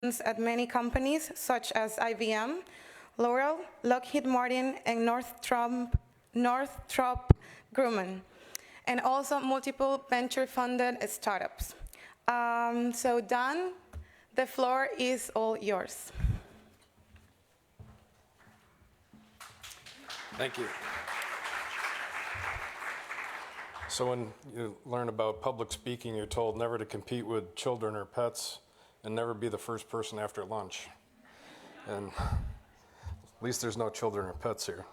at many companies such as IBM, L'Oreal, Lockheed Martin, and Northrop Grumman, and also multiple venture-funded startups. So Dan, the floor is all yours. Thank you. So when you learn about public speaking, you're told never to compete with children or pets and never be the first person after lunch. And at least there's no children or pets here.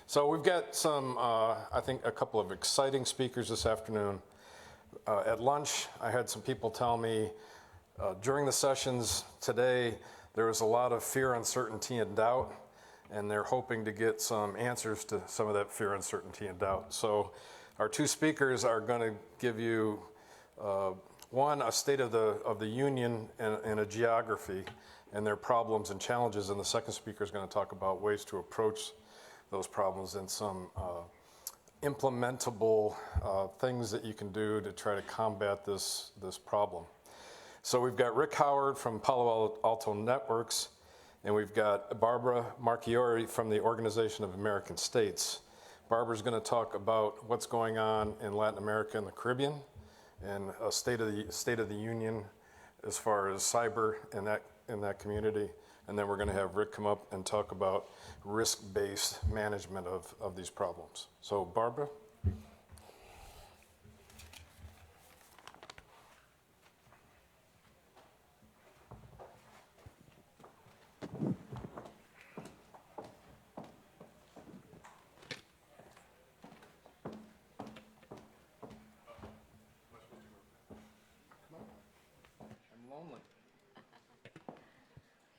So we've got some, I think, a couple of exciting speakers this afternoon. At lunch, I had some people tell me during the sessions today, there was a lot of fear, uncertainty, and doubt, and they're hoping to get some answers to some of that fear, uncertainty, and doubt. So our two speakers are going to give you, one, a state of the union and a geography and their problems and challenges, and the second speaker is going to talk about ways to approach those problems and some implementable things that you can do to try to combat this problem. So we've got Rick Howard from Palo Alto Networks, and we've got Barbara Marchiori from the Organization of American States. Barbara's going to talk about what's going on in Latin America and the Caribbean, and a state of the union as far as cyber in that community. And then we're going to have Rick come up and talk about risk-based management of these problems. So Barbara.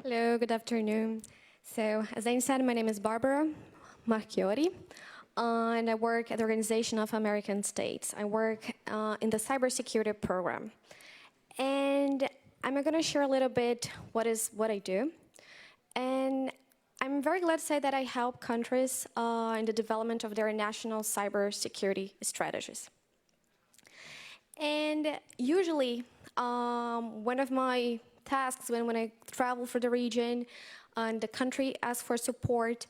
Hello, good afternoon. So, as Dane said, my name is Barbara Marchiori, and I work at the Organization of American States. I work in the cybersecurity program. And I'm going to share a little bit what I do. And I'm very glad to say that I help countries in the development of their national cybersecurity strategies. And usually, one of my tasks when I travel for the region and the country asks for support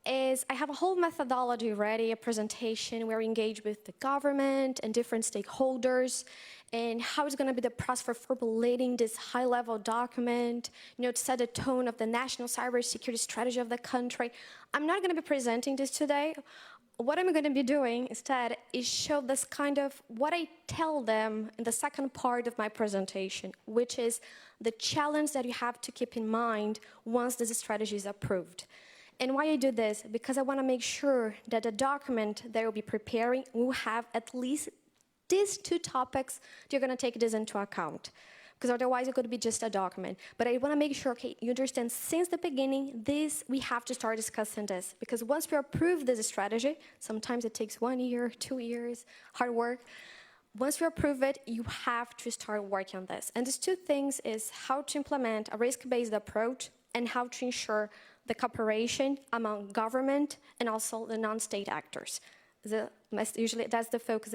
is I have a whole methodology ready, a presentation where we engage with the government and different stakeholders and how it's going to be the process for formulating this high-level document, to set the tone of the national cybersecurity strategy of the country. I'm not going to be presenting this today. What I'm going to be doing instead is show this kind of what I tell them in the second part of my presentation, which is the challenge that you have to keep in mind once this strategy is approved. And why I do this? Because I want to make sure that the document that you'll be preparing will have at least these two topics that you're going to take this into account. Because otherwise it could be just a document. But I want to make sure, okay, you understand since the beginning, we have to start discussing this. Because once we approve this strategy, sometimes it takes 1 year, 2 years, hard work. Once we approve it, you have to start working on this. And these two things is how to implement a risk-based approach and how to ensure the cooperation among government and also the non-state actors. Usually that's the focus.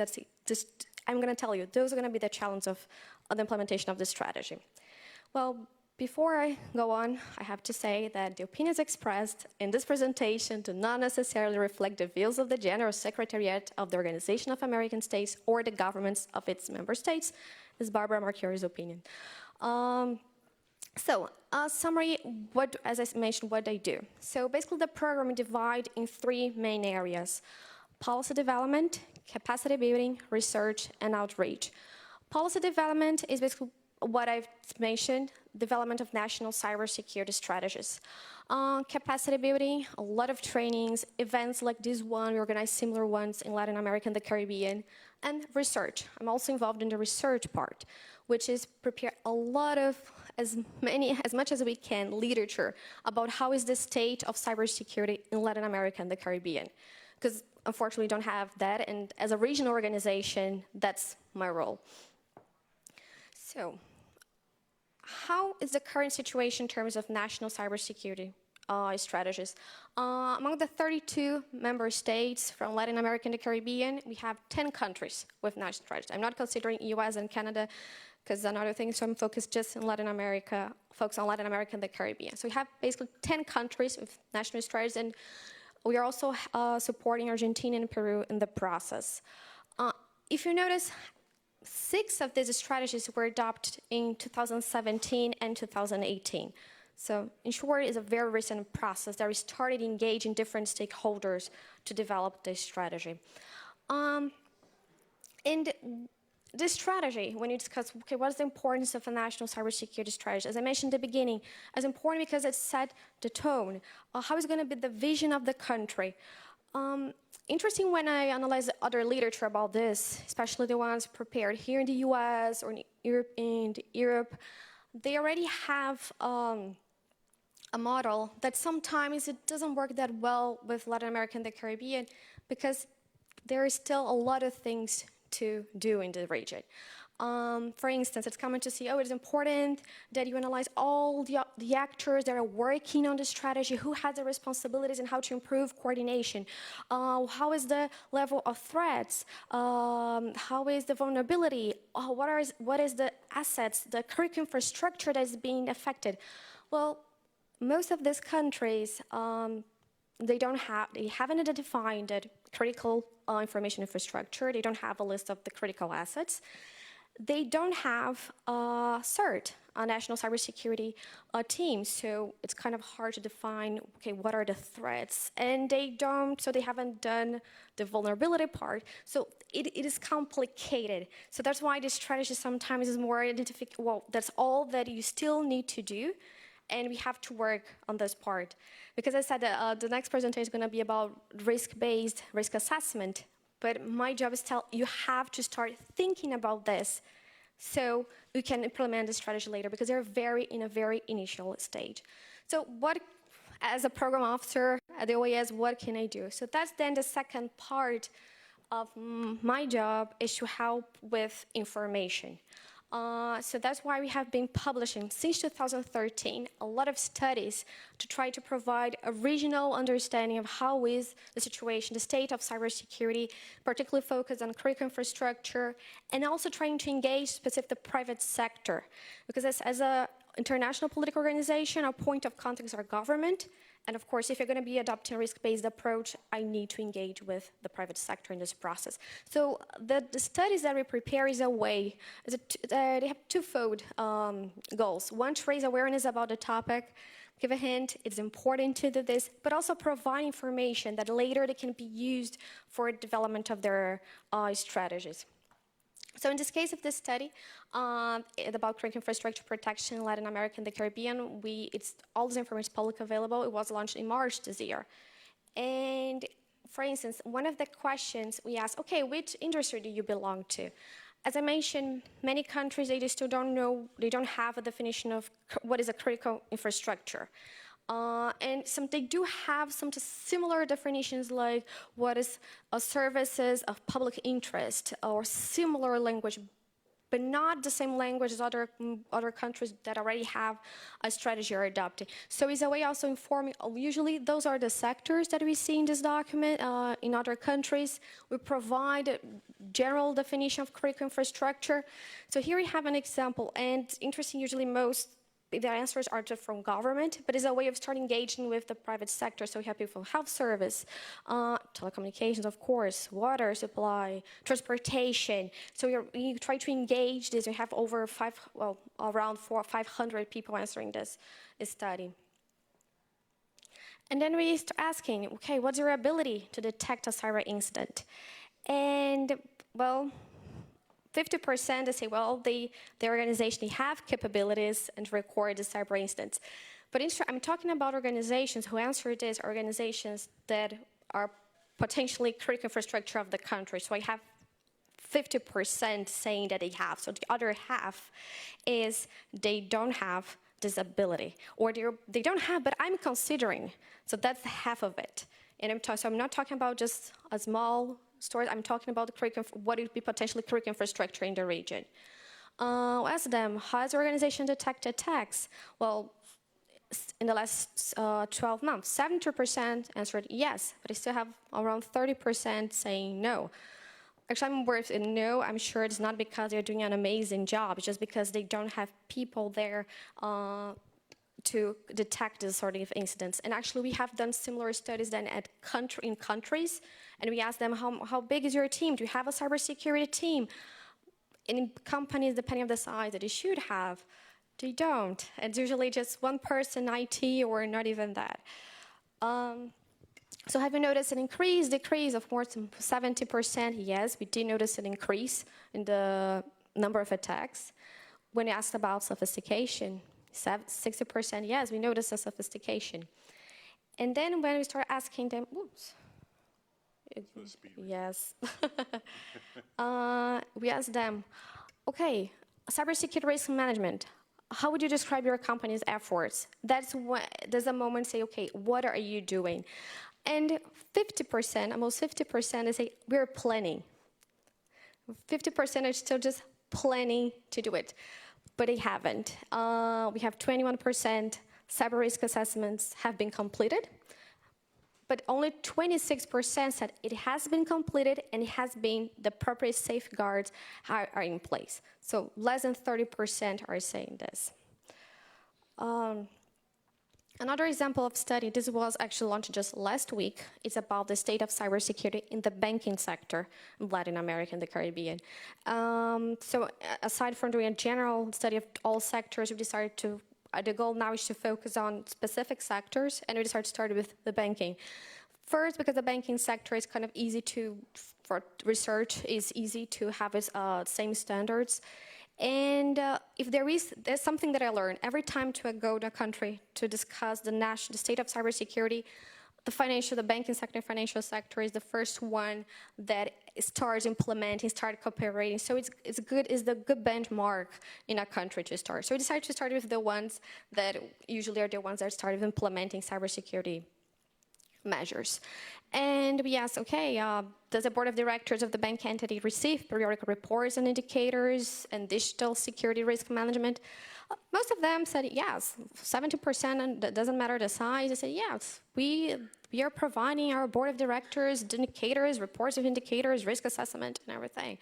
I'm going to tell you, those are going to be the challenge of the implementation of this strategy. Well, before I go on, I have to say that the opinions expressed in this presentation do not necessarily reflect the views of the General Secretariat of the Organization of American States or the governments of its member states. This is Barbara Marchiori's opinion. Summary, as I mentioned, what I do. So basically the program is divided in 3 main areas: policy development, capacity building, research, and outreach. Policy development is basically what I've mentioned, development of national cybersecurity strategies. Capacity building, a lot of trainings, events like this one, we organize similar ones in Latin America and the Caribbean, and research. I'm also involved in the research part, which is prepare a lot of, as much as we can, literature about how is the state of cybersecurity in Latin America and the Caribbean. Because unfortunately we don't have that, and as a regional organization, that's my role. So, how is the current situation in terms of national cybersecurity strategies? Among the 32 member states from Latin America and the Caribbean, we have 10 countries with national strategies. I'm not considering US and Canada, because another thing, so I'm focused just in Latin America, focus on Latin America and the Caribbean. So we have basically 10 countries with national strategies, and we are also supporting Argentina and Peru in the process. If you notice, 6 of these strategies were adopted in 2017 and 2018. So in short, it's a very recent process that we started engaging different stakeholders to develop this strategy. And this strategy, when you discuss, okay, what is the importance of a national cybersecurity strategy? As I mentioned at the beginning, it's important because it set the tone. How is going to be the vision of the country? Interesting when I analyze other literature about this, especially the ones prepared here in the US or in Europe, they already have a model that sometimes it doesn't work that well with Latin America and the Caribbean because there is still a lot of things to do in the region. For instance, it's common to see, oh, it's important that you analyze all the actors that are working on the strategy, who has the responsibilities and how to improve coordination. How is the level of threats? How is the vulnerability? What is the assets, the critical infrastructure that is being affected? Well, most of these countries, they haven't identified the critical information infrastructure. They don't have a list of the critical assets. They don't have a CERT, a national cybersecurity team, so it's kind of hard to define, okay, what are the threats? And they haven't done the vulnerability part, so it is complicated. So that's why this strategy sometimes is more well, that's all that you still need to do, and we have to work on this part. Because I said that the next presentation is going to be about risk-based risk assessment, but my job is you have to start thinking about this so you can implement the strategy later, because they're in a very initial stage. So as a program officer at the OAS, what can I do? So that's then the second part of my job, is to help with information. So that's why we have been publishing, since 2013, a lot of studies to try to provide a regional understanding of how is the situation, the state of cybersecurity, particularly focused on critical infrastructure, and also trying to engage specific the private sector. Because as an international political organization, our point of contact is our government. And of course, if you're going to be adopting a risk-based approach, I need to engage with the private sector in this process. So the studies that we prepare is a way, they have twofold goals. One, to raise awareness about the topic, give a hint, it's important to do this, but also provide information that later they can be used for development of their strategies. So in this case of this study, about critical infrastructure protection in Latin America and the Caribbean, all this information is publicly available. It was launched in March this year. And for instance, one of the questions we asked, okay, which industry do you belong to? As I mentioned, many countries, they just still don't know, they don't have a definition of what is a critical infrastructure. And they do have some similar definitions, like what is services of public interest, or similar language, but not the same language as other countries that already have a strategy or adopted. So it's a way also informing, usually those are the sectors that we see in this document. In other countries, we provide a general definition of critical infrastructure. So here we have an example, and interesting, usually the answers are just from government, but it's a way of starting engaging with the private sector. So we have people from health service, telecommunications, of course, water supply, transportation. So we try to engage this. We have over around 400 or 500 people answering this study. And then we start asking, okay, what's your ability to detect a cyber incident? And, well, 50% they say, well, the organization, they have capabilities and record the cyber incidents. But I'm talking about organizations who answer this, organizations that are potentially critical infrastructure of the country. So I have 50% saying that they have. So the other half is they don't have this ability, or they don't have, but I'm considering. So that's half of it. And so I'm not talking about just a small stores. I'm talking about what would be potentially critical infrastructure in the region. Ask them, has the organization detected attacks? Well, in the last 12 months, 70% answered yes, but I still have around 30% saying no. Actually, I'm worth it. No, I'm sure it's not because they're doing an amazing job. It's just because they don't have people there to detect this sort of incidents. And actually, we have done similar studies then in countries, and we asked them, how big is your team? Do you have a cybersecurity team? In companies, depending on the size that they should have, they don't. It's usually just one person, IT, or not even that. So have you noticed an increase, decrease? Of course, 70%, yes, we did notice an increase in the number of attacks. When you asked about sophistication, 60%, yes, we noticed a sophistication. And then when we start asking them, oops. Yes. We asked them, okay, cybersecurity risk management, how would you describe your company's efforts? That's a moment to say, okay, what are you doing? And 50%, almost 50%, they say, we're planning. 50% are still just planning to do it, but they haven't. We have 21% cyber risk assessments have been completed, but only 26% said it has been completed and it has been, the appropriate safeguards are in place. So less than 30% are saying this. Another example of study, this was actually launched just last week. It's about the state of cybersecurity in the banking sector in Latin America and the Caribbean. So aside from doing a general study of all sectors, we decided to, the goal now is to focus on specific sectors, and we decided to start with the banking. First, because the banking sector is kind of easy to, for research, is easy to have its same standards. And if there's something that I learned every time I go to a country to discuss the state of cybersecurity, the banking sector, financial sector is the first one that starts implementing, start cooperating. So it's the good benchmark in a country to start. So we decided to start with the ones that usually are the ones that started implementing cybersecurity measures. And we asked, okay, does the board of directors of the bank entity receive periodic reports and indicators and digital security risk management? Most of them said yes. 70%, and that doesn't matter the size, they said yes. We are providing our board of directors indicators, reports of indicators, risk assessment, and everything.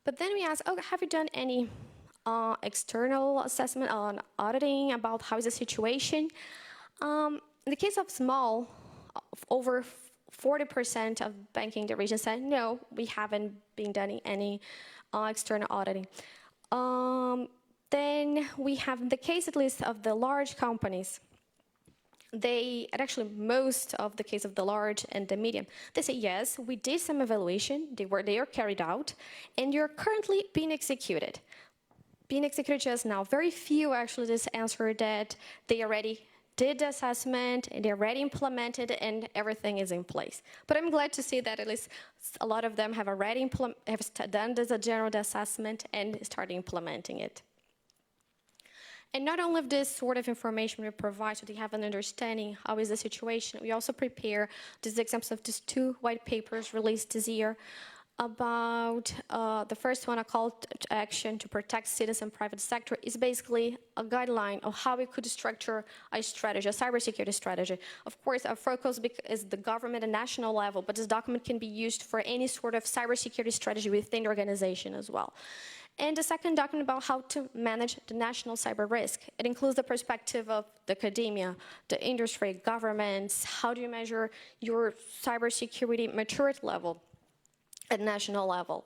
But then we asked, oh, have you done any external assessment on auditing about how is the situation? In the case of small, over 40% of banking in the region said, no, we haven't been done any external auditing. Then we have the case, at least, of the large companies. Actually, most of the case of the large and the medium, they say, yes, we did some evaluation, they are carried out, and you're currently being executed. Being executed just now. Very few actually just answer that they already did the assessment, and they're already implemented, and everything is in place. But I'm glad to see that at least a lot of them have already done this general assessment and started implementing it. And not only this sort of information we provide so they have an understanding how is the situation, we also prepare these examples of these 2 white papers released this year about the first one, a call to action to protect citizens and private sector, is basically a guideline of how we could structure a strategy, a cybersecurity strategy. Of course, our focus is the government and national level, but this document can be used for any sort of cybersecurity strategy within the organization as well. And the second document about how to manage the national cyber risk. It includes the perspective of the academia, the industry, governments, how do you measure your cybersecurity maturity level at national level.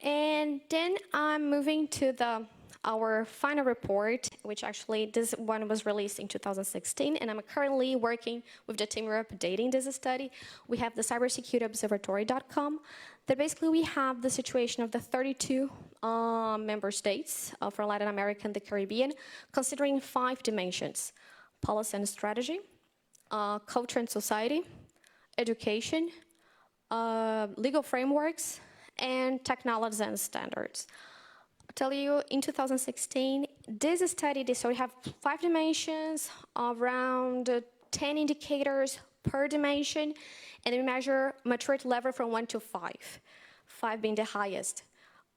And then I'm moving to our final report, which actually this one was released in 2016, and I'm currently working with the team. We're updating this study. We have the cybersecurityobservatory.com, that basically we have the situation of the 32 member states from Latin America and the Caribbean, considering 5 dimensions: policy and strategy, culture and society, education, legal frameworks, and technologies and standards. I'll tell you, in 2016, this study, we have 5 dimensions, around 10 indicators per dimension, and we measure maturity level from 1 to 5, 5 being the highest.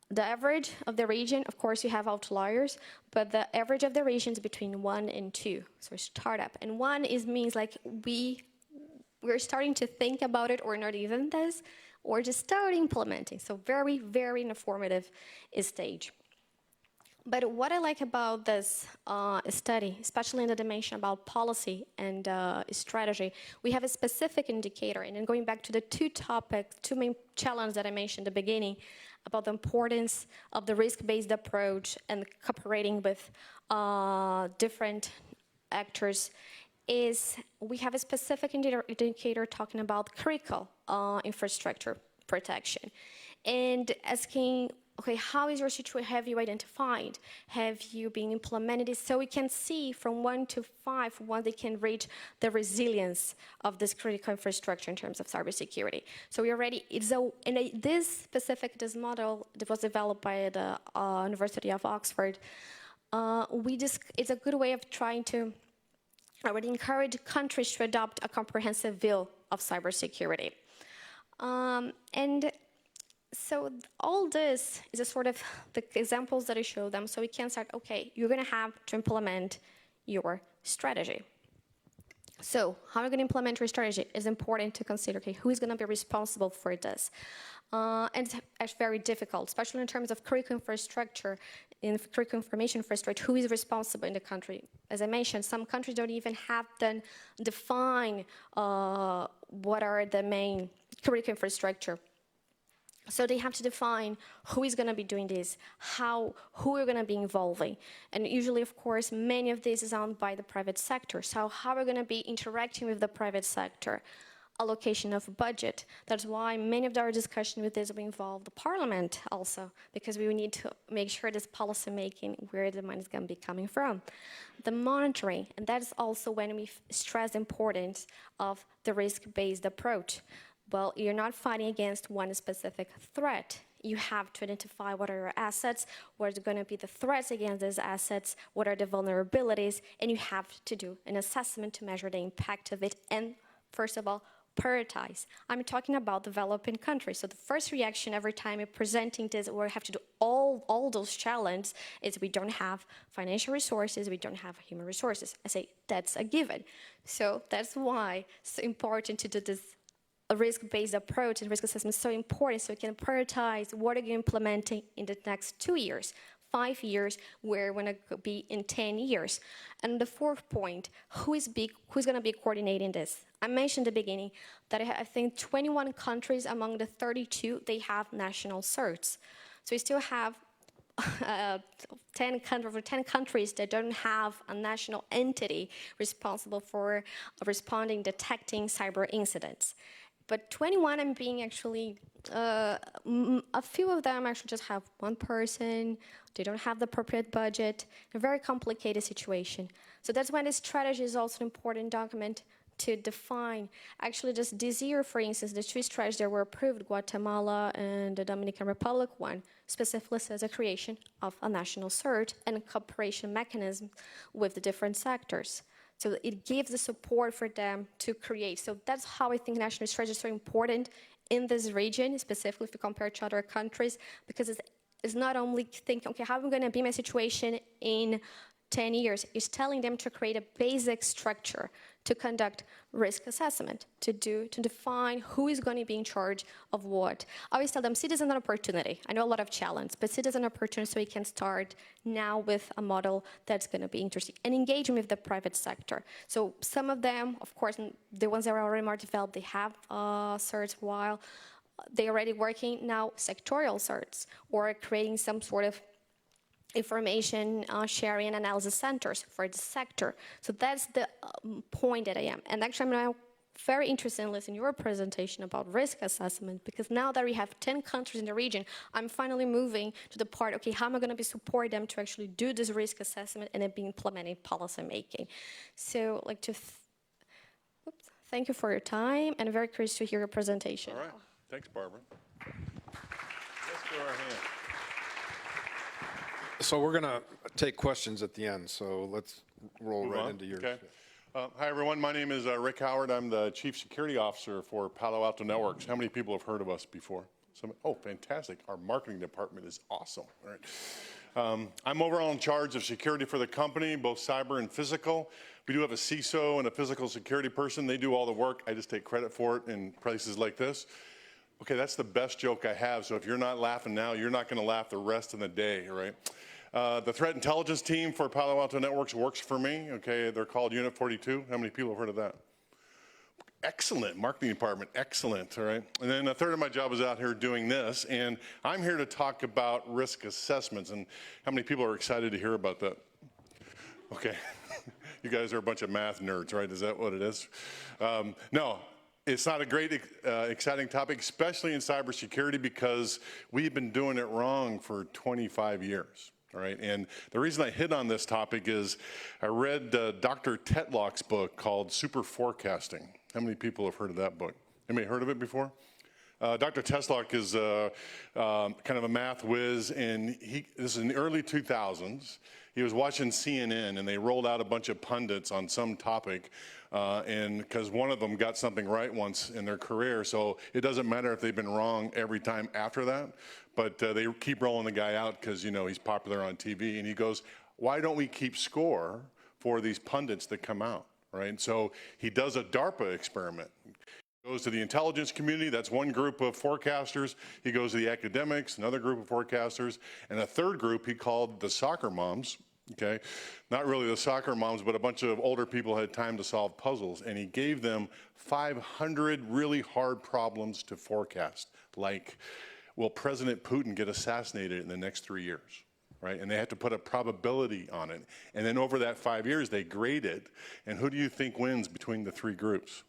The average of the region, of course, you have outliers, but the average of the region is between 1 and 2, so startup. And 1 means like we're starting to think about it, or not even this. or just start implementing. So very, very informative stage. But what I like about this study, especially in the dimension about policy and strategy, we have a specific indicator. And then going back to the two main challenges that I mentioned at the beginning, about the importance of the risk-based approach and cooperating with different actors, is we have a specific indicator talking about critical infrastructure protection. And asking, okay, how is your situation? Have you identified? Have you been implemented it? So we can see from 1 to 5 when they can reach the resilience of this critical infrastructure in terms of cybersecurity. So we already, this model that was developed by the University of Oxford, it's a good way of trying to already encourage countries to adopt a comprehensive view of cybersecurity. And so all this is a sort of the examples that I show them, so we can start, okay, you're going to have to implement your strategy. So how are you going to implement your strategy? It's important to consider, okay, who is going to be responsible for this? And it's very difficult, especially in terms of critical infrastructure, in critical information infrastructure, who is responsible in the country? As I mentioned, some countries don't even have to define what are the main critical infrastructure. So they have to define who is going to be doing this, who are going to be involving. And usually, of course, many of this is owned by the private sector. So how are we going to be interacting with the private sector? Allocation of budget. That's why many of our discussion with this will involve the parliament also, because we need to make sure this policy making, where the money is going to be coming from. The monitoring, and that is also when we stress the importance of the risk-based approach. Well, you're not fighting against one specific threat. You have to identify what are your assets, what are going to be the threats against these assets, what are the vulnerabilities, and you have to do an assessment to measure the impact of it, and first of all, prioritize. I'm talking about developing countries. So the first reaction every time you're presenting this, we have to do all those challenges, is we don't have financial resources, we don't have human resources. I say, that's a given. So that's why it's important to do this. A risk-based approach and risk assessment is so important, so we can prioritize what are you implementing in the next 2 years, 5 years, where we're going to be in 10 years. And the fourth point, who's going to be coordinating this? I mentioned at the beginning that I think 21 countries among the 32, they have national certs. So we still have 10 countries that don't have a national entity responsible for responding, detecting cyber incidents. But 21, I'm being actually, a few of them actually just have one person, they don't have the appropriate budget, a very complicated situation. So that's why this strategy is also an important document to define. Actually, just this year, for instance, the 2 strategies that were approved, Guatemala and the Dominican Republic one, specifically says the creation of a national cert and a cooperation mechanism with the different sectors. So it gives the support for them to create. So that's how I think national strategy is so important in this region, specifically if you compare to other countries, because it's not only thinking, okay, how am I going to be my situation in 10 years? It's telling them to create a basic structure to conduct risk assessment, to define who is going to be in charge of what. I always tell them, see this as an opportunity. I know a lot of challenge, but see this as an opportunity so we can start now with a model that's going to be interesting. And engaging with the private sector. So some of them, of course, the ones that are already more developed, they have certs, while they're already working now sectorial certs or creating some sort of information sharing and analysis centers for the sector. So that's the point that I am. And actually, I'm now very interested in listening to your presentation about risk assessment, because now that we have 10 countries in the region, I'm finally moving to the part, okay, how am I going to be support them to actually do this risk assessment and then be implementing policy making? So, like to, thank you for your time, and I'm very curious to hear your presentation. All right, thanks, Barbara. Let's go our hand. So we're going to take questions at the end, so let's roll Move right on. into yours. Okay. Hi, everyone. My name is Rick Howard. I'm the Chief Security Officer for Palo Alto Networks. How many people have heard of us before? Oh, fantastic. Our marketing department is awesome. All right. I'm overall in charge of security for the company, both cyber and physical. We do have a CISO and a physical security person. They do all the work. I just take credit for it in places like this. Okay, that's the best joke I have. So if you're not laughing now, you're not going to laugh the rest of the day, right? The threat intelligence team for Palo Alto Networks works for me. Okay, they're called Unit 42. How many people have heard of that? Excellent. Marketing department, excellent, all right? And then a third of my job is out here doing this, and I'm here to talk about risk assessments. And how many people are excited to hear about that? Okay. You guys are a bunch of math nerds, right? Is that what it is? No. It's not a great, exciting topic, especially in cybersecurity, because we've been doing it wrong for 25 years. All right, and the reason I hit on this topic is I read Dr. Tetlock's book called Super Forecasting. How many people have heard of that book? Anybody heard of it before? Dr. Tetlock is kind of a math whiz, and this is in the early 2000s. He was watching CNN, and they rolled out a bunch of pundits on some topic, and because one of them got something right once in their career, so it doesn't matter if they've been wrong every time after that, but they keep rolling the guy out because, you know, he's popular on TV, and he goes, why don't we keep score for these pundits that come out, right? So he does a DARPA experiment. Goes to the intelligence community, that's one group of forecasters. He goes to the academics, another group of forecasters, and a third group he called the soccer moms, okay? Not really the soccer moms, but a bunch of older people had time to solve puzzles, and he gave them 500 really hard problems to forecast, like, will President Putin get assassinated in the next 3 years? Right, and they had to put a probability on it. And then over that 5 years, they grade it, and who do you think wins between the three groups?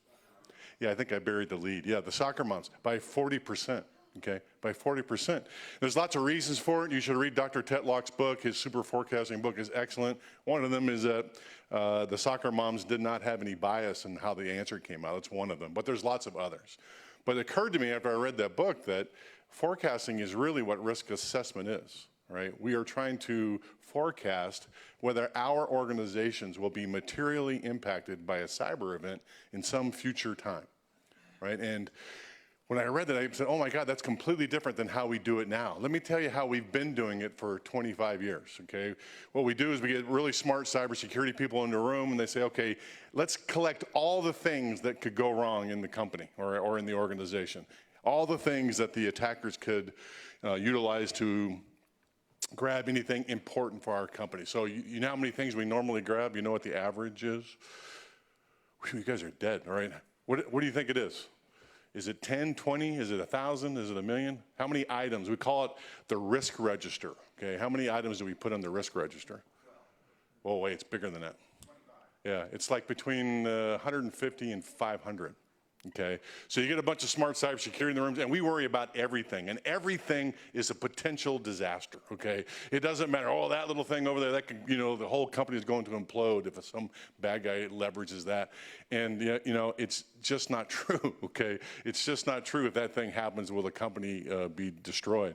Yeah, I think I buried the lead. Yeah, the soccer moms, by 40%, okay, by 40%. There's lots of reasons for it. You should read Dr. Tetlock's book. His super forecasting book is excellent. One of them is that the soccer moms did not have any bias in how the answer came out. That's one of them, but there's lots of others. But it occurred to me after I read that book that forecasting is really what risk assessment is, right? We are trying to forecast whether our organizations will be materially impacted by a cyber event in some future time. Right? And when I read that, I said, oh my God, that's completely different than how we do it now. Let me tell you how we've been doing it for 25 years, okay? What we do is we get really smart cybersecurity people in the room, and they say, okay, let's collect all the things that could go wrong in the company or in the organization. All the things that the attackers could utilize to grab anything important for our company. So you know how many things we normally grab? You know what the average is? Whew, you guys are dead, all right? What do you think it is? Is it 10, 20? Is it 1,000? Is it 1,000,000? How many items? We call it the risk register, okay? How many items do we put on the risk register? Oh, wait, it's bigger than that. Yeah, it's like between 150 and 500. Okay, so you get a bunch of smart cybersecurity in the rooms, and we worry about everything, and everything is a potential disaster, okay? It doesn't matter, oh, that little thing over there, that could, you know, the whole company is going to implode if some bad guy leverages that. And, you know, it's just not true, okay? It's just not true. If that thing happens, will the company be destroyed?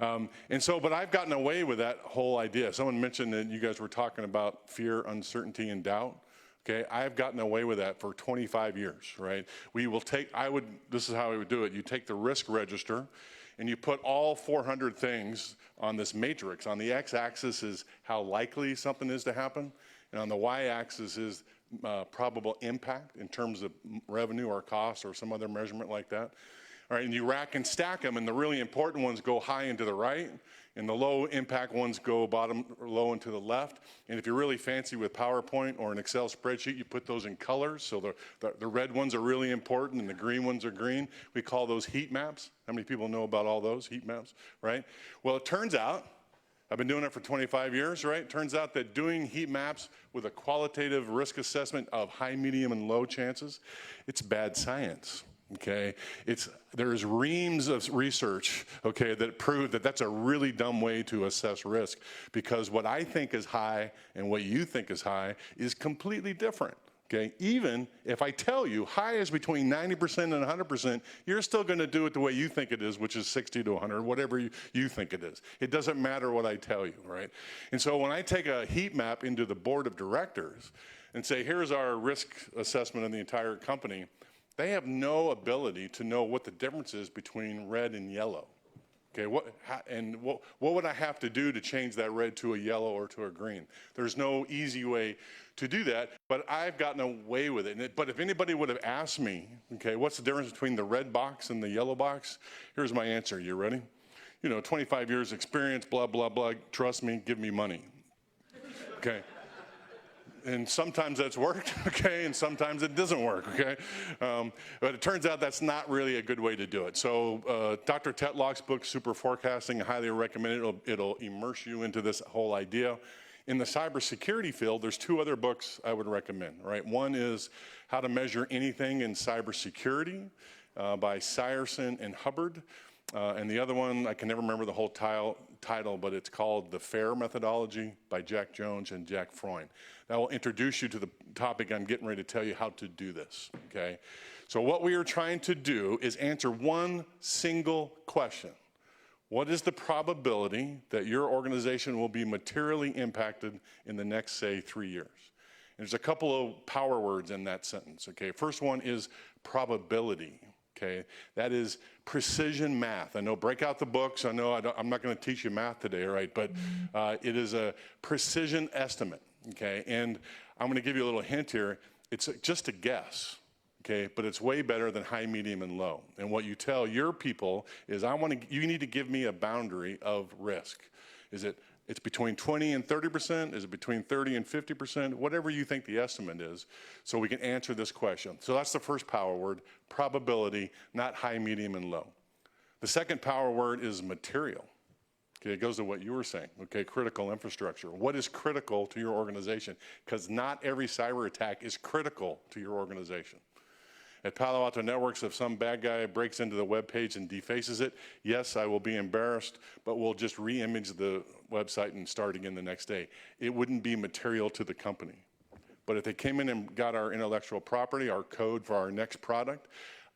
And so, but I've gotten away with that whole idea. Someone mentioned that you guys were talking about fear, uncertainty, and doubt. Okay, I've gotten away with that for 25 years, right? We will take, this is how I would do it. You take the risk register and you put all 400 things on this matrix. On the x-axis is how likely something is to happen, and on the y-axis is probable impact in terms of revenue or cost or some other measurement like that. All right, and you rack and stack them, and the really important ones go high and to the right, and the low impact ones go bottom low and to the left. And if you're really fancy with PowerPoint or an Excel spreadsheet, you put those in colors. So the red ones are really important and the green ones are green. We call those heat maps. How many people know about all those heat maps, right? Well, it turns out, I've been doing it for 25 years, right? Turns out that doing heat maps with a qualitative risk assessment of high, medium, and low chances, it's bad science. Okay, there's reams of research, okay, that prove that that's a really dumb way to assess risk, because what I think is high and what you think is high is completely different. Okay, even if I tell you high is between 90% and 100%, you're still going to do it the way you think it is, which is 60 to 100, whatever you think it is. It doesn't matter what I tell you, right? And so when I take a heat map into the board of directors and say, here's our risk assessment of the entire company, they have no ability to know what the difference is between red and yellow, Okay, what would I have to do to change that red to a yellow or to a green? There's no easy way to do that, but I've gotten away with it. But if anybody would have asked me, okay, what's the difference between the red box and the yellow box? Here's my answer. You ready? 25 years experience, blah, blah, blah. Trust me, give me money. Okay. And sometimes that's worked, okay, and sometimes it doesn't work, okay? But it turns out that's not really a good way to do it. So Dr. Tetlock's book, Super Forecasting, I highly recommend it. It'll immerse you into this whole idea. In the cybersecurity field, there's two other books I would recommend, right? One is How to Measure Anything in Cybersecurity by Seierson and Hubbard. And the other one, I can never remember the whole title, but it's called The FAIR Methodology by Jack Jones and Jack Freund. That will introduce you to the topic I'm getting ready to tell you how to do this, okay? So what we are trying to do is answer one single question. What is the probability that your organization will be materially impacted in the next, say, 3 years? And there's a couple of power words in that sentence, okay? First one is probability. Okay, that is precision math. I know, break out the books. I know I'm not going to teach you math today, right? But it is a precision estimate, okay? And I'm going to give you a little hint here. It's just a guess, okay? But it's way better than high, medium, and low. And what you tell your people is, you need to give me a boundary of risk. It's between 20 and 30%? Is it between 30 and 50%? Whatever you think the estimate is, so we can answer this question. So that's the first power word, probability, not high, medium, and low. The second power word is material. Okay, it goes to what you were saying, okay, critical infrastructure. What is critical to your organization? Because not every cyber attack is critical to your organization. At Palo Alto Networks, if some bad guy breaks into the web page and defaces it, yes, I will be embarrassed, but we'll just re-image the website and start again the next day. It wouldn't be material to the company. But if they came in and got our intellectual property, our code for our next product,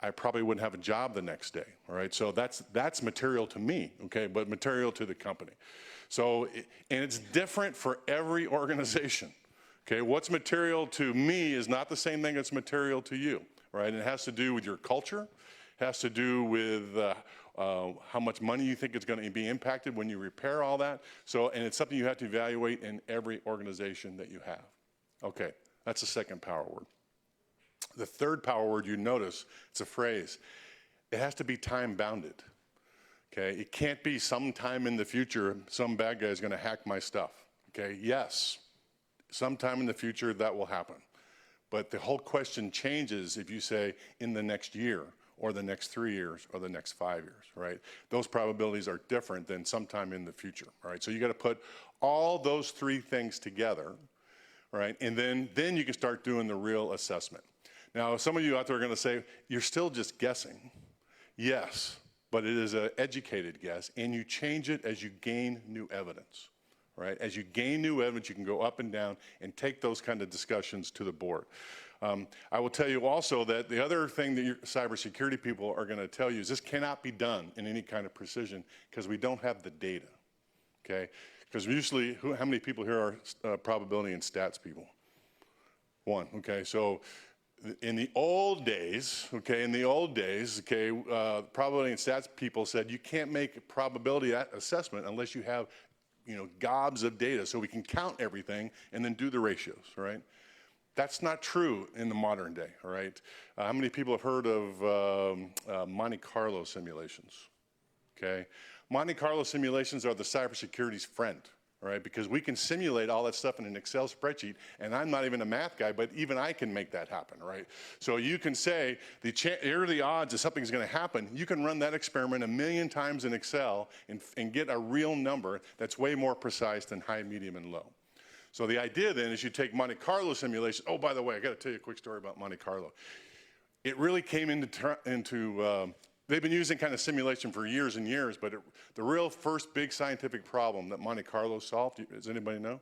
I probably wouldn't have a job the next day, all right? So that's material to me, okay, but material to the company. So, and it's different for every organization, okay? What's material to me is not the same thing that's material to you. Right? And it has to do with your culture, has to do with how much money you think is going to be impacted when you repair all that. So, and it's something you have to evaluate in every organization that you have. Okay, that's the second power word. The third power word, you notice, it's a phrase. It has to be time bounded. Okay, it can't be sometime in the future some bad guy is going to hack my stuff. Okay, yes, sometime in the future that will happen. But the whole question changes if you say in the next year or the next 3 years or the next 5 years, right? Those probabilities are different than sometime in the future, right? So you got to put all those three things together, right? And then you can start doing the real assessment. Now, some of you out there are going to say, you're still just guessing. Yes, but it is an educated guess, and you change it as you gain new evidence. Right? As you gain new evidence, you can go up and down and take those kind of discussions to the board. I will tell you also that the other thing that your cybersecurity people are going to tell you is this cannot be done in any kind of precision because we don't have the data. Okay? Because usually, how many people here are probability and stats people? One. Okay? So in the old days, probability and stats people said you can't make a probability assessment unless you have gobs of data so we can count everything and then do the ratios, right? That's not true in the modern day, all right? How many people have heard of Monte Carlo simulations, okay? Monte Carlo simulations are the cybersecurity's friend, all right? Because we can simulate all that stuff in an Excel spreadsheet, and I'm not even a math guy, but even I can make that happen, right? So you can say, here are the odds that something's gonna happen. You can run that experiment 1,000,000 times in Excel and get a real number that's way more precise than high, medium, and low. So the idea then is you take Monte Carlo simulation. Oh, by the way, I gotta tell you a quick story about Monte Carlo. It really came into they've been using kind of simulation for years and years, but the real first big scientific problem that Monte Carlo solved, does anybody know?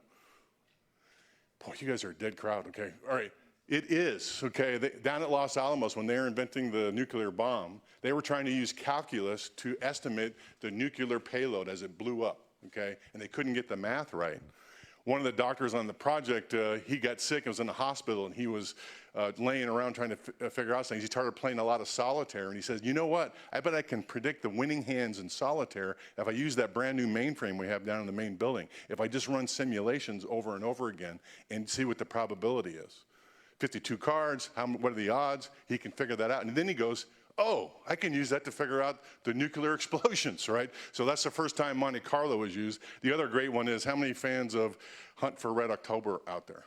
Boy, you guys are a dead crowd, okay. All right, it is, okay. Down at Los Alamos, when they were inventing the nuclear bomb, they were trying to use calculus to estimate the nuclear payload as it blew up, okay, and they couldn't get the math right. One of the doctors on the project, he got sick and was in the hospital, and he was laying around trying to figure out things. He started playing a lot of solitaire, and he says, you know what? I bet I can predict the winning hands in solitaire if I use that brand new mainframe we have down in the main building. If I just run simulations over and over again and see what the probability is. 52 cards, what are the odds? He can figure that out. And then he goes, oh, I can use that to figure out the nuclear explosions, right? So that's the first time Monte Carlo was used. The other great one is, how many fans of Hunt for Red October out there?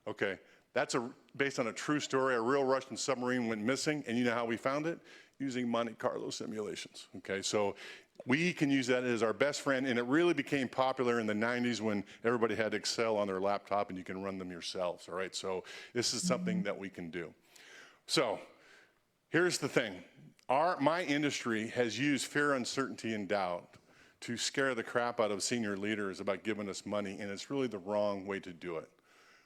Okay, that's based on a true story. A real Russian submarine went missing, and you know how we found it? Using Monte Carlo simulations, okay? So we can use that as our best friend, and it really became popular in the 90s when everybody had Excel on their laptop and you can run them yourselves, all right? So this is something that we can do. So here's the thing. My industry has used fear, uncertainty, and doubt to scare the crap out of senior leaders about giving us money, and it's really the wrong way to do it.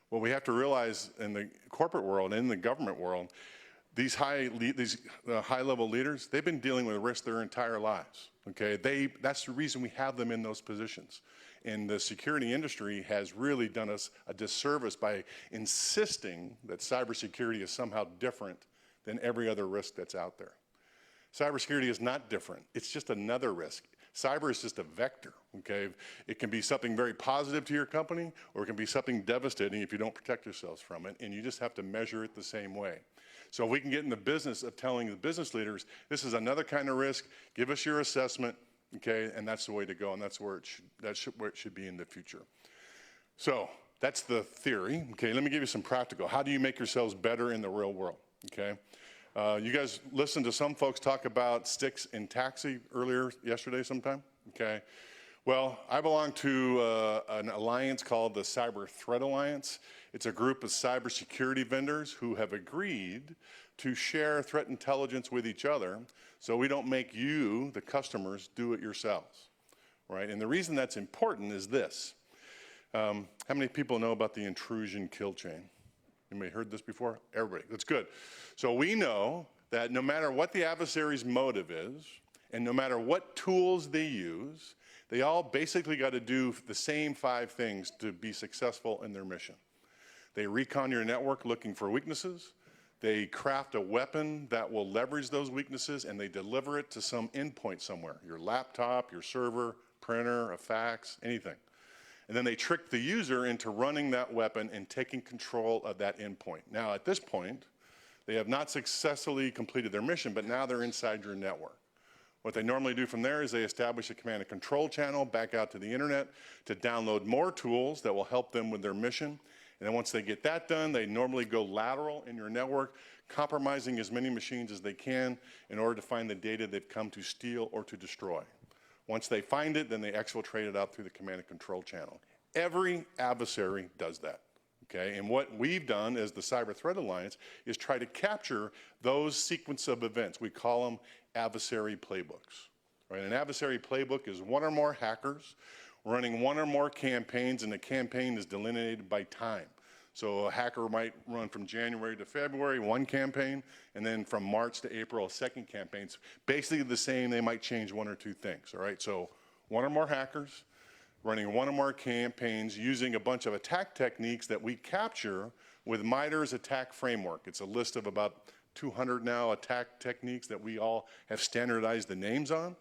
What we have to realize in the corporate world and in the government world, these high-level leaders, they've been dealing with risk their entire lives, okay? That's the reason we have them in those positions. And the security industry has really done us a disservice by insisting that cybersecurity is somehow different than every other risk that's out there. Cybersecurity is not different. It's just another risk. Cyber is just a vector, okay? It can be something very positive to your company, or it can be something devastating if you don't protect yourselves from it, and you just have to measure it the same way. So if we can get in the business of telling the business leaders, this is another kind of risk, give us your assessment, okay, and that's the way to go, and that's where it should be in the future. So that's the theory, okay? Let me give you some practical. How do you make yourselves better in the real world, okay? You guys listened to some folks talk about sticks in taxi yesterday sometime, okay? Well, I belong to an alliance called the Cyber Threat Alliance. It's a group of cybersecurity vendors who have agreed to share threat intelligence with each other so we don't make you, the customers, do it yourselves, right? And the reason that's important is this. How many people know about the intrusion kill chain? Anybody heard this before? Everybody, that's good. So we know that no matter what the adversary's motive is, and no matter what tools they use, they all basically got to do the same 5 things to be successful in their mission. They recon your network looking for weaknesses, they craft a weapon that will leverage those weaknesses, and they deliver it to some endpoint somewhere, your laptop, your server, printer, a fax, anything. And then they trick the user into running that weapon and taking control of that endpoint. Now, at this point, they have not successfully completed their mission, but now they're inside your network. What they normally do from there is they establish a command and control channel back out to the internet to download more tools that will help them with their mission. And then once they get that done, they normally go lateral in your network, compromising as many machines as they can in order to find the data they've come to steal or to destroy. Once they find it, then they exfiltrate it out through the command and control channel. Every adversary does that, okay? And what we've done as the Cyber Threat Alliance is try to capture those sequence of events. We call them adversary playbooks, right? An adversary playbook is one or more hackers running one or more campaigns, and the campaign is delineated by time. So a hacker might run from January to February, one campaign, and then from March to April, a second campaign. It's basically the same. They might change 1 or 2 things, all right? So one or more hackers running one or more campaigns using a bunch of attack techniques that we capture with MITRE's attack framework. It's a list of about 200 now attack techniques that we all have standardized the names on.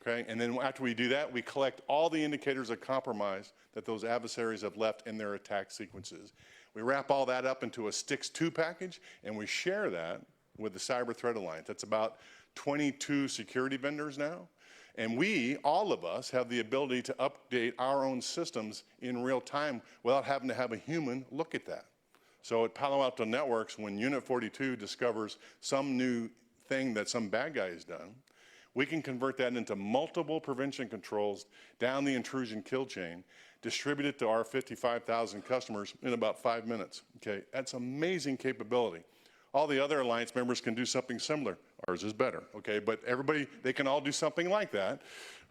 Okay, and then after we do that, we collect all the indicators of compromise that those adversaries have left in their attack sequences. We wrap all that up into a STIX2 package, and we share that with the Cyber Threat Alliance. That's about 22 security vendors now. And we, all of us, have the ability to update our own systems in real time without having to have a human look at that. So at Palo Alto Networks, when Unit 42 discovers some new thing that some bad guy has done, we can convert that into multiple prevention controls down the intrusion kill chain, distribute it to our 55,000 customers in about 5 minutes. Okay, that's amazing capability. All the other alliance members can do something similar. Ours is better, okay? But everybody, they can all do something like that,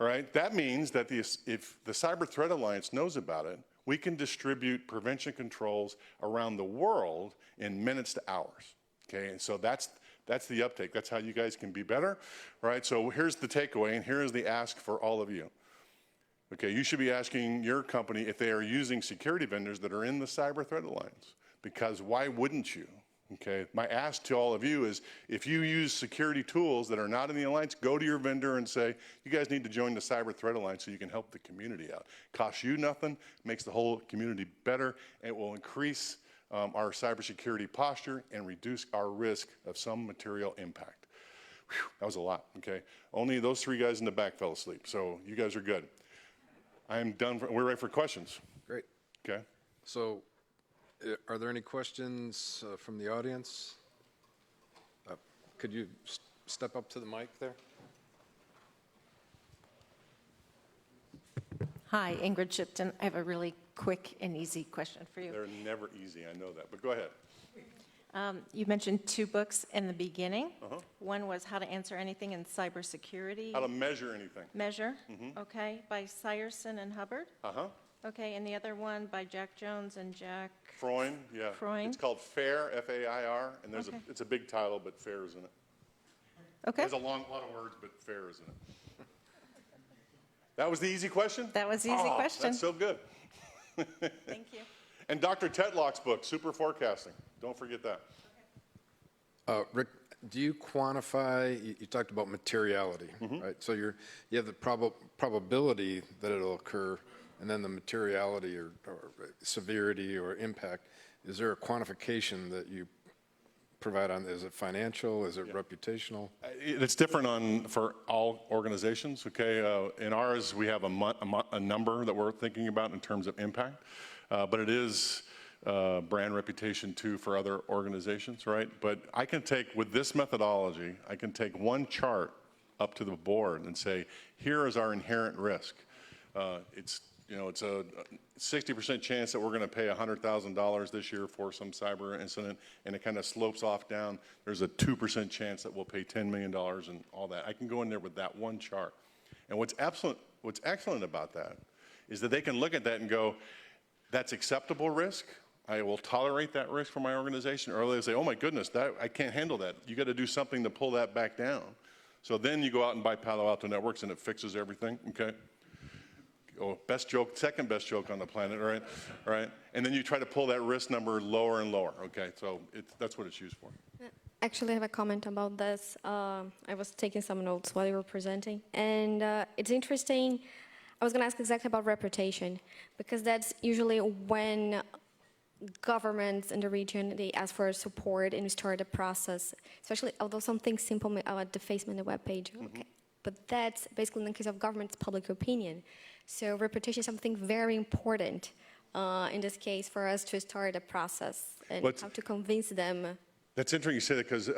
all right? That means that if the Cyber Threat Alliance knows about it, we can distribute prevention controls around the world in minutes to hours, okay? And so that's the uptake. That's how you guys can be better, right? So here's the takeaway, and here is the ask for all of you. Okay, you should be asking your company if they are using security vendors that are in the Cyber Threat Alliance, because why wouldn't you? Okay, my ask to all of you is, if you use security tools that are not in the Alliance, go to your vendor and say, you guys need to join the Cyber Threat Alliance so you can help the community out. Costs you nothing, makes the whole community better, and it will increase our cybersecurity posture and reduce our risk of some material impact. Whew, that was a lot, okay? Only those 3 guys in the back fell asleep, so you guys are good. I am done. We're ready for questions. Great. Okay. So, are there any questions from the audience? Could you step up to the mic there? Hi, Ingrid Shipton. I have a really quick and easy question for you. They're never easy, I know that, but go ahead. You mentioned 2 books in the beginning. One was How to Answer Anything in Cybersecurity. How to measure anything. Measure, okay, by Seierson and Hubbard. Okay, and the other one by Jack Jones and Jack Freund, yeah. Freund. It's called FAIR, F-A-I-R, and there's Okay. it's a big title, but FAIR is in it. Okay, There's a lot of words, but FAIR is in it. That was the easy question? that was the easy Oh, question. That's so good. Thank you. And Dr. Tetlock's book, Super Forecasting. Don't forget that. Rick, do you quantify, you talked about materiality, right? So you have the probability that it'll occur, and then the materiality or severity or impact. Is there a quantification that you provide on, is it financial, is it reputational? It's different for all organizations, okay? In ours, we have a number that we're thinking about in terms of impact, but it is brand reputation too for other organizations, right? But I can take, with this methodology, I can take one chart up to the board and say, here is our inherent risk. It's a 60% chance that we're going to pay $100,000 this year for some cyber incident, and it kind of slopes off down. There's a 2% chance that we'll pay $10 million and all that. I can go in there with that one chart. And what's excellent about that is that they can look at that and go, that's acceptable risk. I will tolerate that risk for my organization. Or they say, oh my goodness, I can't handle that. You got to do something to pull that back down. So then you go out and buy Palo Alto Networks and it fixes everything, okay? Oh, best joke, second best joke on the planet, right? Right? And then you try to pull that risk number lower and lower, okay? So that's what it's used for. Actually, I have a comment about this. I was taking some notes while you were presenting, and it's interesting. I was going to ask exactly about reputation, because that's usually when governments in the region, they ask for support and start a process, especially although something simple about defacement of the web page. Okay. But that's basically in the case of government's public opinion. So reputation is something very important in this case for us to start a process and how to convince them. That's interesting you say that, because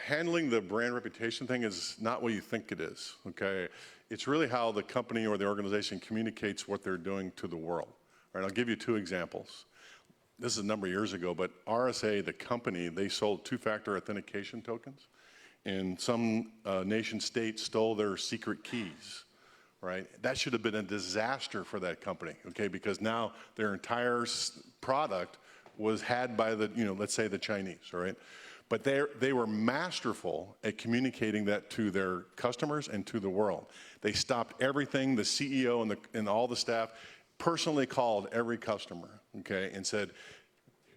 handling the brand reputation thing is not what you think it is, okay? It's really how the company or the organization communicates what they're doing to the world. All right, I'll give you 2 examples. This is a number of years ago, but RSA, the company, they sold 2-factor authentication tokens, and some nation state stole their secret keys, right? That should have been a disaster for that company, okay? Because now their entire product was had by the, let's say the Chinese, all right? But they were masterful at communicating that to their customers and to the world. They stopped everything. The CEO and all the staff personally called every customer, okay, and said,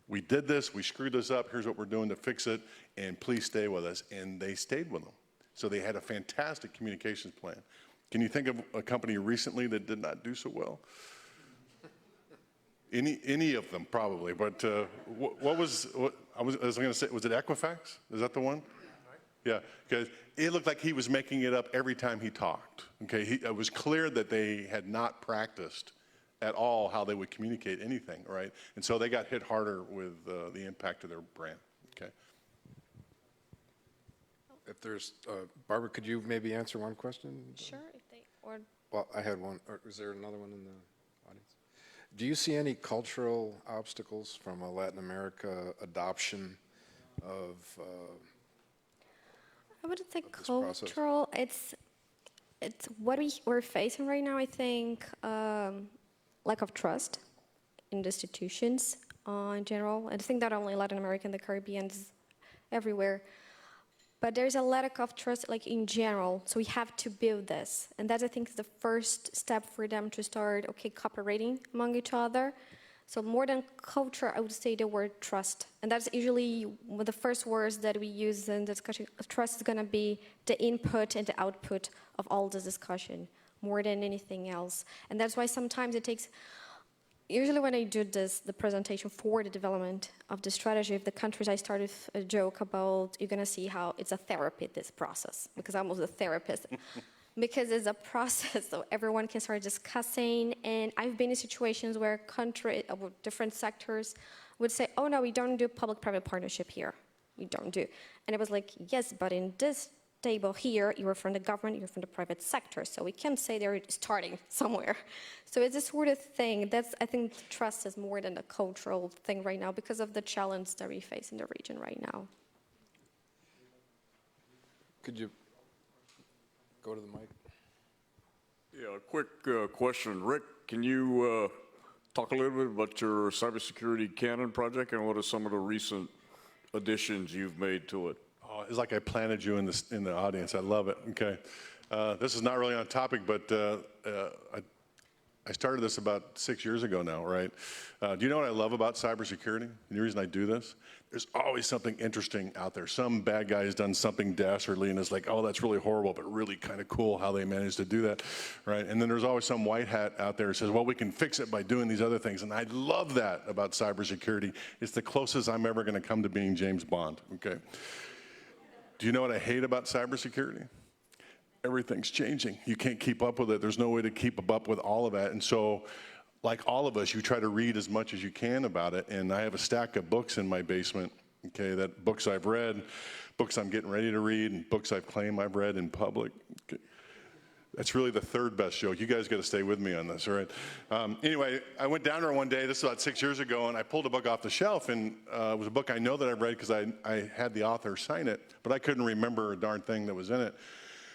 we did this, we screwed this up, here's what we're doing to fix it, and please stay with us. And they stayed with them. So they had a fantastic communications plan. Can you think of a company recently that did not do so well? Any of them, probably. But I was going to say, was it Equifax? Is that the one? Yeah, because it looked like he was making it up every time he talked. Okay, it was clear that they had not practiced at all how they would communicate anything, right? And so they got hit harder with the impact of their brand. Okay. If there's, Barbara, could you maybe answer one question? Sure, if they, or Well, I had one. Or is there another one in the audience? Do you see any cultural obstacles from a Latin America adoption of I wouldn't say this process? cultural. It's what we're facing right now. I think lack of trust in the institutions in general. I think not only Latin America and the Caribbean, everywhere. But there's a lack of trust, like in general. So we have to build this, and that I think is the first step for them to start, okay, cooperating among each other. So more than culture, I would say the word trust, and that's usually one of the first words that we use in discussion. Trust is going to be the input and the output of all this discussion, more than anything else. And that's why sometimes it takes. Usually when I do the presentation for the development of the strategy of the countries, I started a joke about, you're going to see how it's a therapy, this process, because I'm also a therapist. Because it's a process, so everyone can start discussing, and I've been in situations where different sectors would say, oh no, we don't do public-private partnership here. We don't do. And I was like, yes, but in this table here, you're from the government, you're from the private sector, so we can say they're starting somewhere. So it's a sort of thing. I think trust is more than a cultural thing right now because of the challenge that we face in the region right now. Could you go to the mic? Yeah, a quick question. Rick, can you talk a little bit about your cybersecurity canon project and what are some of the recent additions you've made to it? Oh, it's like I planted you in the audience. I love it. Okay. This is not really on topic, but I started this about 6 years ago now, right? Do you know what I love about cybersecurity? And the reason I do this? There's always something interesting out there. Some bad guy has done something dastardly and it's like, oh, that's really horrible, but really kind of cool how they managed to do that, right? And then there's always some white hat out there who says, well, we can fix it by doing these other things. And I love that about cybersecurity. It's the closest I'm ever going to come to being James Bond, okay? Do you know what I hate about cybersecurity? Everything's changing. You can't keep up with it. There's no way to keep up with all of that. And so, like all of us, you try to read as much as you can about it. And I have a stack of books in my basement, okay, that books I've read, books I'm getting ready to read, and books I've claimed I've read in public. Okay. That's really the third best joke. You guys got to stay with me on this, all right? Anyway, I went down there one day, this is about 6 years ago, and I pulled a book off the shelf, and it was a book I know that I've read because I had the author sign it, but I couldn't remember a darn thing that was in it.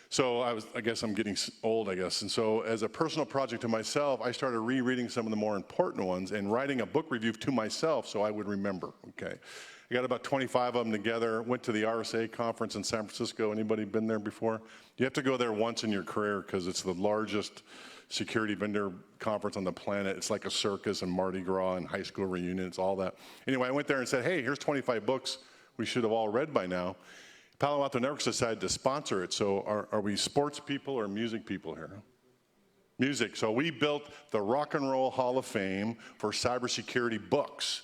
So I guess I'm getting old, I guess. And so as a personal project to myself, I started rereading some of the more important ones and writing a book review to myself so I would remember, okay? I got about 25 of them together, went to the RSA conference in San Francisco. Anybody been there before? You have to go there once in your career because it's the largest security vendor conference on the planet. It's like a circus and Mardi Gras and high school reunions, all that. Anyway, I went there and said, hey, here's 25 books we should have all read by now. Palo Alto Networks decided to sponsor it. So are we sports people or music people here? Music. So we built the Rock and Roll Hall of Fame for cybersecurity books.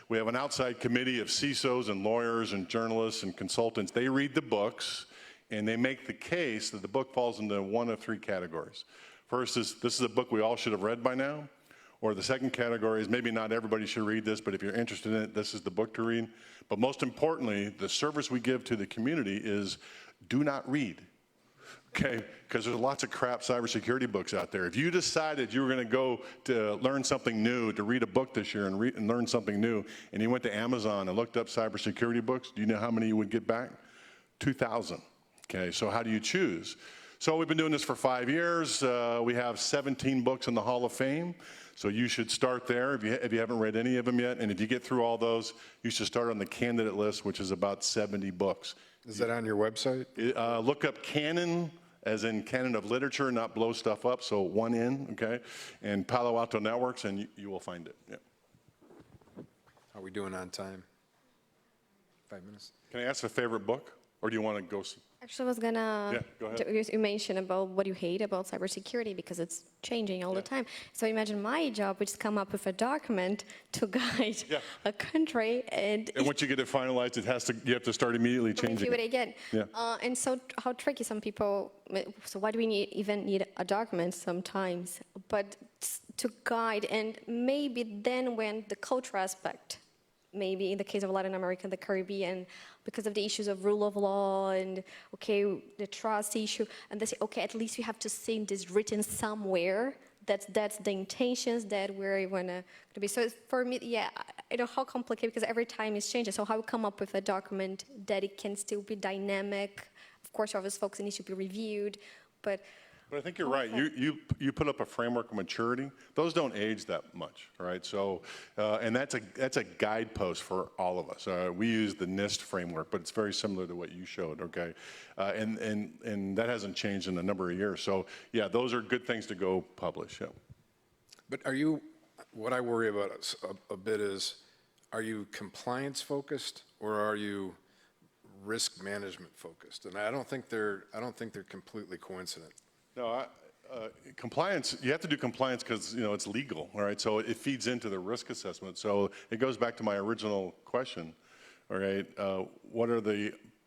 We have an outside committee of CISOs and lawyers and journalists and consultants. They read the books and they make the case that the book falls into one of three categories. First is, this is a book we all should have read by now. Or the second category is, maybe not everybody should read this, but if you're interested in it, this is the book to read. But most importantly, the service we give to the community is do not read, okay? Because there's lots of crap cybersecurity books out there. If you decided you were going to go to learn something new, to read a book this year and learn something new, and you went to Amazon and looked up cybersecurity books, do you know how many you would get back? 2,000, okay? So how do you choose? So we've been doing this for 5 years. We have 17 books in the Hall of Fame. So you should start there if you haven't read any of them yet. And if you get through all those, you should start on the candidate list, which is about 70 books. Is that on your website? Look up canon, as in canon of literature, not blow stuff up, so one N, okay? And Palo Alto Networks, and you will find it. Yeah. How are we doing on time? 5 minutes? Can I ask a favorite book, or do you want to go? Actually, I was gonna. Yeah, go ahead. You mentioned about what you hate about cybersecurity because it's changing all the time. So imagine my job, which is come up with a document to guide a country, and once you get it finalized, you have to start immediately changing review it again. Yeah. And so how tricky some people. So why do we even need a document sometimes? But to guide, and maybe then when the cultural aspect. Maybe in the case of Latin America, the Caribbean, because of the issues of rule of law and, okay, the trust issue, and they say, okay, at least we have to see this written somewhere, that's the intentions that we're going to be. So for me, yeah, I know how complicated, because every time it's changing. So how we come up with a document that it can still be dynamic. Of course, all these folks need to be reviewed, but But I think you're right. You put up a framework of maturity. Those don't age that much, all right? So, and that's a guidepost for all of us. We use the NIST framework, but it's very similar to what you showed, okay? And that hasn't changed in a number of years. So, yeah, those are good things to go publish. Yeah. But what I worry about a bit is, are you compliance focused or are you risk management focused? And I don't think they're completely coincident. No, compliance, you have to do compliance because, it's legal, all right? So it feeds into the risk assessment. So it goes back to my original question, all right?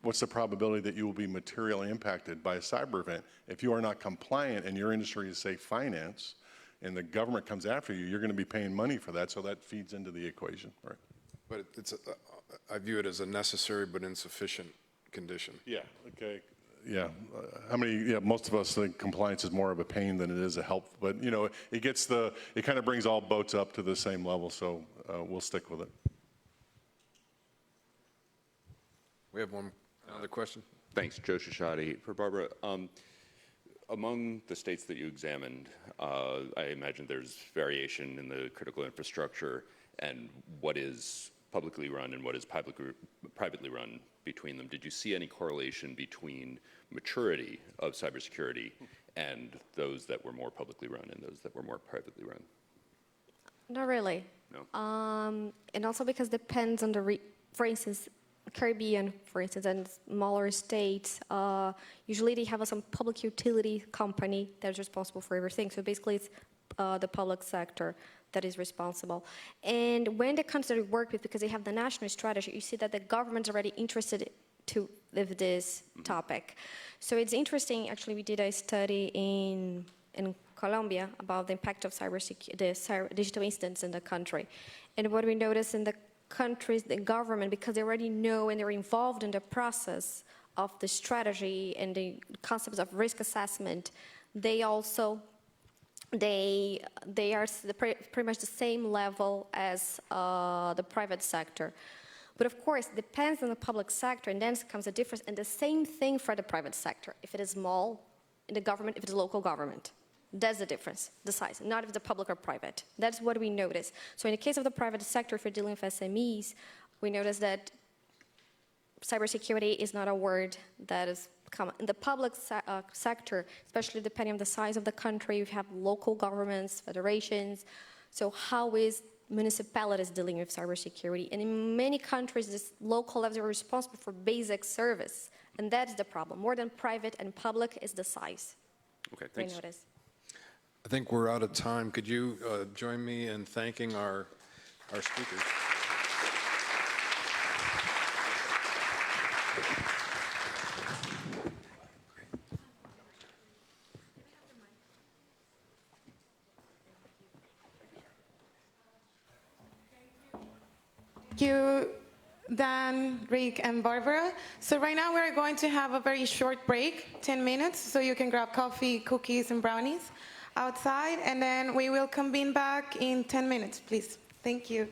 What's the probability that you will be materially impacted by a cyber event? If you are not compliant and your industry is, say, finance, and the government comes after you, you're going to be paying money for that, so that feeds into the equation, right? But I view it as a necessary but insufficient condition. Yeah, okay. Yeah, most of us think compliance is more of a pain than it is a help, but it kind of brings all boats up to the same level, so we'll stick with it. We have another question. Thanks, Joe Shishadi. For Barbara, among the states that you examined, I imagine there's variation in the critical infrastructure and what is publicly run and what is privately run between them. Did you see any correlation between maturity of cybersecurity and those that were more publicly run and those that were more privately run? Not really. No. And also because it depends on for instance, Caribbean, for instance, and smaller states, usually they have some public utility company that's responsible for everything. So basically it's the public sector that is responsible. And when the countries that we work with, because they have the national strategy, you see that the government's already interested with this topic. So it's interesting, actually we did a study in Colombia about the impact of digital incidents in the country. And what we noticed in the countries, the government, because they already know and they're involved in the process of the strategy and the concepts of risk assessment, they are pretty much the same level as the private sector. But of course, it depends on the public sector, and then comes a difference. And the same thing for the private sector. If it is small in the government, if it's local government. That's the difference, the size, not if it's public or private. That's what we notice. So in the case of the private sector, if you're dealing with SMEs, we notice that cybersecurity is not a word that is common. In the public sector, especially depending on the size of the country, you have local governments, federations. So how is municipalities dealing with cybersecurity? And in many countries, this local levels are responsible for basic service. And that's the problem. More than private and public is the size. Okay, thanks. We notice. I think we're out of time. Could you join me in thanking our speakers? Thank you, Dan, Rick, and Barbara. So right now we're going to have a very short break, 10 minutes, so you can grab coffee, cookies, and brownies outside, and then we will convene back in 10 minutes, please. Thank you.